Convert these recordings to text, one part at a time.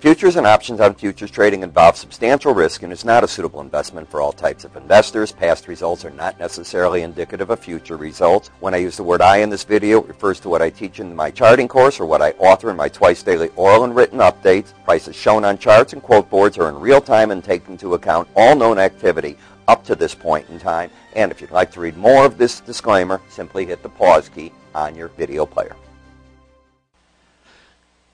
Futures and options on futures trading involve substantial risk and is not a suitable investment for all types of investors. Past results are not necessarily indicative of future results. When I use the word I in this video, it refers to what I teach in my charting course or what I author in my twice daily oral and written updates. Prices shown on charts and quote boards are in real time and take into account all known activity up to this point in time. And if you'd like to read more of this disclaimer, simply hit the pause key on your video player.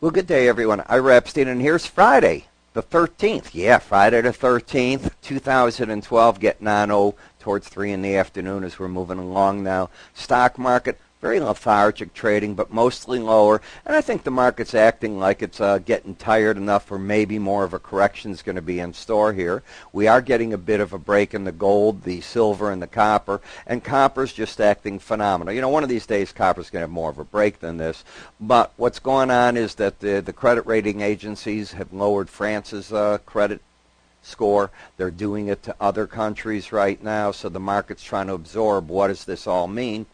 Well, good day, everyone. Ira Epstein, and here's Friday, the 13th. Yeah, Friday the 13th, 2012, getting on towards 3 in the afternoon as we're moving along now. Stock market, very lethargic trading, but mostly lower. And I think the market's acting like it's getting tired enough, or maybe more of a correction is going to be in store here. We are getting a bit of a break in the gold, the silver, and the copper. And copper's just acting phenomenal. You know, one of these days copper's going to have more of a break than this. But what's going on is that the credit rating agencies have lowered France's credit score. They're doing it to other countries right now. So the market's trying to absorb what does this all mean.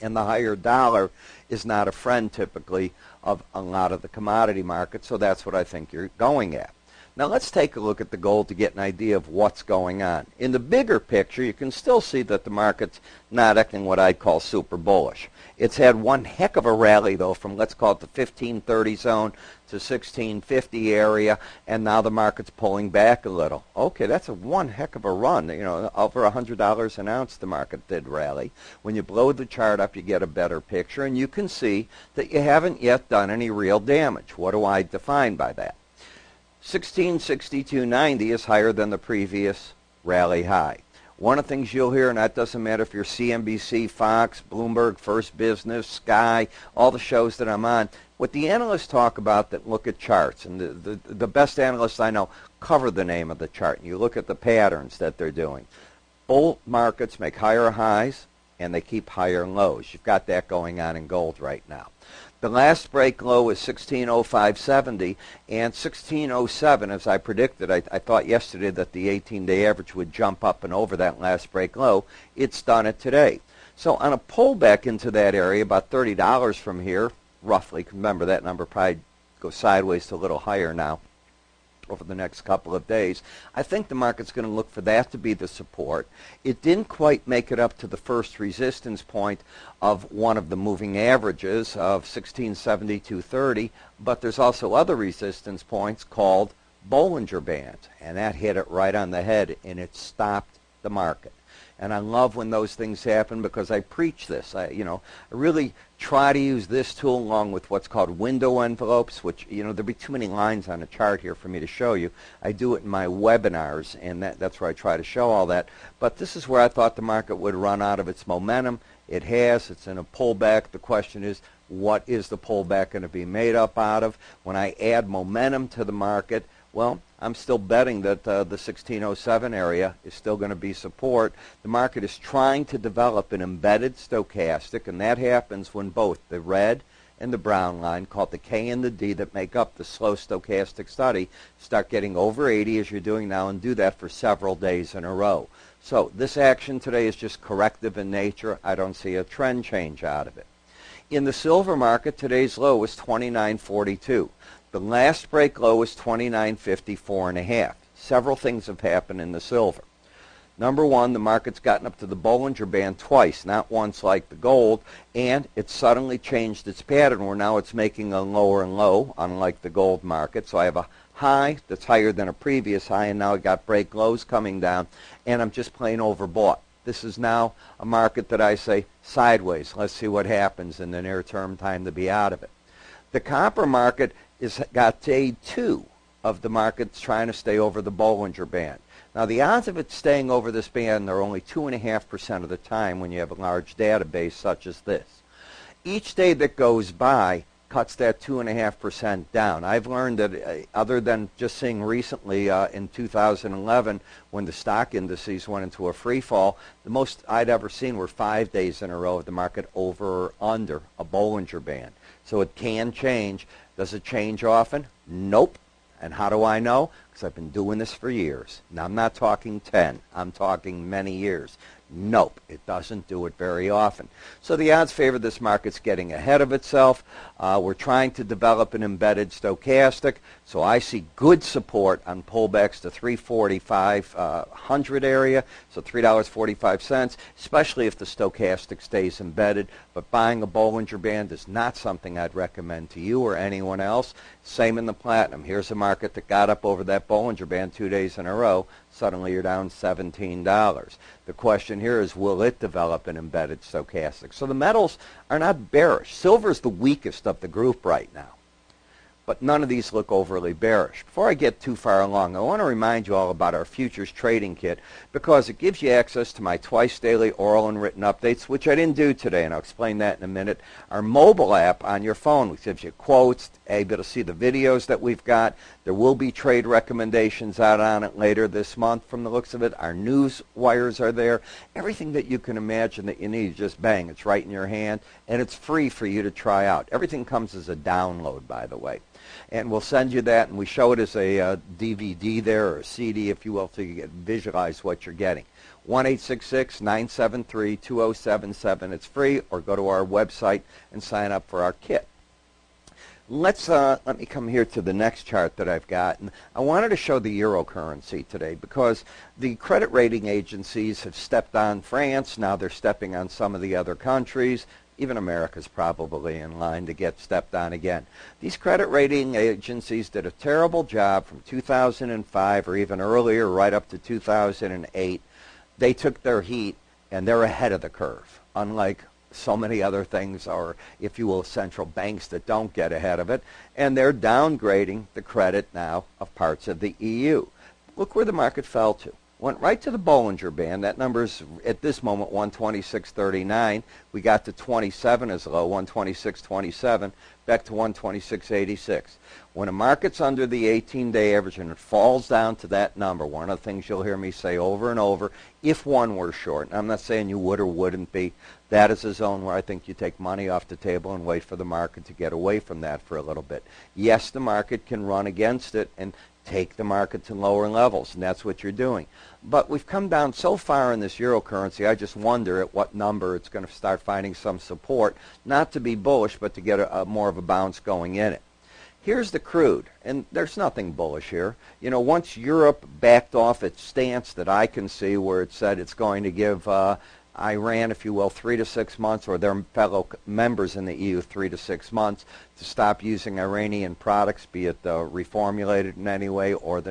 And the higher dollar is not a friend, typically, of a lot of the commodity markets, so that's what I think you're going at. Now let's take a look at the gold to get an idea of what's going on. In the bigger picture, you can still see that the market's not acting what I'd call super bullish. It's had one heck of a rally, though, from let's call it the 1530 zone to 1650 area, and now the market's pulling back a little. Okay, that's one heck of a run. You know, over $100 an ounce the market did rally. When you blow the chart up, you get a better picture, and you can see that you haven't yet done any real damage. What do I define by that? 1662.90 is higher than the previous rally high. One of the things you'll hear, and that doesn't matter if you're CNBC, Fox, Bloomberg, First Business, Sky, all the shows that I'm on, what the analysts talk about that look at charts, and the best analysts I know cover the name of the chart, and you look at the patterns that they're doing. Bull markets make higher highs, and they keep higher lows. You've got that going on in gold right now. The last break low is 1605.70, and 1607, as I predicted. I thought yesterday that the 18-day average would jump up and over that last break low. It's done it today. So on a pullback into that area, about $30 from here, roughly, remember that number probably goes sideways to a little higher now over the next couple of days. I think the market's going to look for that to be the support. It didn't quite make it up to the first resistance point of one of the moving averages of 1670.230, but there's also other resistance points called Bollinger Bands, and that hit it right on the head, and it stopped the market. And I love when those things happen because I preach this. I really try to use this tool along with what's called window envelopes, which, there'll be too many lines on a chart here for me to show you. I do it in my webinars, and that's where I try to show all that. But this is where I thought the market would run out of its momentum. It has. It's in a pullback. The question is, what is the pullback going to be made up out of? When I add momentum to the market, well, I'm still betting that the 1607 area is still going to be support. The market is trying to develop an embedded stochastic, and that happens when both the red and the brown line, called the K and the D, that make up the slow stochastic study, start getting over 80 as you're doing now, and do that for several days in a row. So this action today is just corrective in nature. I don't see a trend change out of it. In the silver market, today's low was 29.42. The last break low was 29.54.5. Several things have happened in the silver. Number one, the market's gotten up to the Bollinger Band twice, not once like the gold, and it suddenly changed its pattern where now it's making a lower and low, unlike the gold market. So I have a high that's higher than a previous high, and now I got break lows coming down, and I'm just plain overbought. This is now a market that I say sideways. Let's see what happens in the near term, time to be out of it. The copper market got day 2 of the markets trying to stay over the Bollinger Band. Now, the odds of it staying over this band are only 2.5% of the time when you have a large database such as this. Each day that goes by cuts that 2.5% down. I've learned that other than just seeing recently in 2011 when the stock indices went into a free fall, the most I'd ever seen were 5 days in a row of the market over or under a Bollinger Band. So it can change. Does it change often? Nope. And how do I know? because I've been doing this for years. Now, I'm not talking 10. I'm talking many years. Nope, it doesn't do it very often. So the odds favor this market's getting ahead of itself. We're trying to develop an embedded stochastic, so I see good support on pullbacks to 345.00 area, so $3.45, especially if the stochastic stays embedded. But buying a Bollinger Band is not something I'd recommend to you or anyone else. Same in the platinum. Here's a market that got up over that Bollinger Band 2 days in a row. Suddenly you're down $17. The question here is, will it develop an embedded stochastic? So the metals are not bearish. Silver's the weakest of the group right now. But none of these look overly bearish. Before I get too far along, I want to remind you all about our futures trading kit because it gives you access to my twice daily oral and written updates, which I didn't do today, and I'll explain that in a minute. Our mobile app on your phone, which gives you quotes, able to see the videos that we've got. There will be trade recommendations out on it later this month from the looks of it. Our news wires are there. Everything that you can imagine that you need, just bang, it's right in your hand, and it's free for you to try out. Everything comes as a download, by the way. And we'll send you that, and we show it as a DVD there, or a CD, if you will, so you can visualize what you're getting. 1-866-973-2077. It's free, or go to our website and sign up for our kit. Let me come here to the next chart that I've got. And I wanted to show the euro currency today because the credit rating agencies have stepped on France. Now they're stepping on some of the other countries. Even America's probably in line to get stepped on again. These credit rating agencies did a terrible job from 2005 or even earlier, right up to 2008. They took their heat, and they're ahead of the curve, unlike so many other things, or if you will, central banks that don't get ahead of it. And they're downgrading the credit now of parts of the EU. Look where the market fell to. Went right to the Bollinger Band. That number's at this moment 126.39. We got to 27 as low, 126.27, back to 126.86. When a market's under the 18-day average and it falls down to that number, one of the things you'll hear me say over and over, if one were short, and I'm not saying you would or wouldn't be, that is a zone where I think you take money off the table and wait for the market to get away from that for a little bit. Yes, the market can run against it and take the market to lower levels, and that's what you're doing. But we've come down so far in this euro currency, I just wonder at what number it's going to start finding some support, not to be bullish, but to get a more of a bounce going in it. Here's the crude, and there's nothing bullish here. You know, once Europe backed off its stance that I can see where it said it's going to give Iran, if you will, 3 to 6 months, or their fellow members in the EU 3 to 6 months to stop using Iranian products, be it reformulated in any way or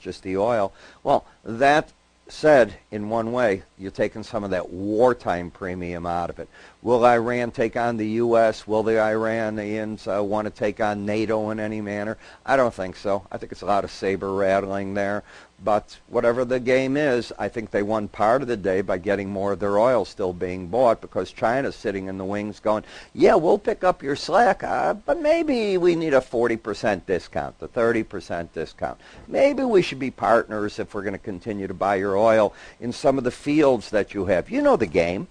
just the oil. Well, that said, in one way, you're taking some of that wartime premium out of it. Will Iran take on the U.S.? Will the Iranians want to take on NATO in any manner? I don't think so. I think it's a lot of saber rattling there. But whatever the game is, I think they won part of the day by getting more of their oil still being bought because China's sitting in the wings going, yeah, we'll pick up your slack, but maybe we need a 40% discount, a 30% discount. Maybe we should be partners if we're going to continue to buy your oil in some of the fields that you have. You know the game.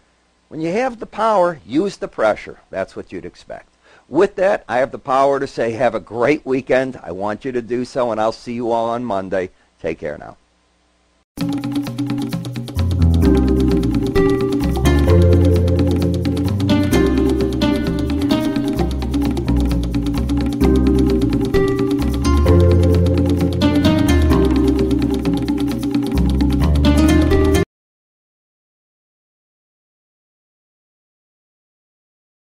When you have the power, use the pressure. That's what you'd expect. With that, I have the power to say have a great weekend. I want you to do so, and I'll see you all on Monday. Take care now.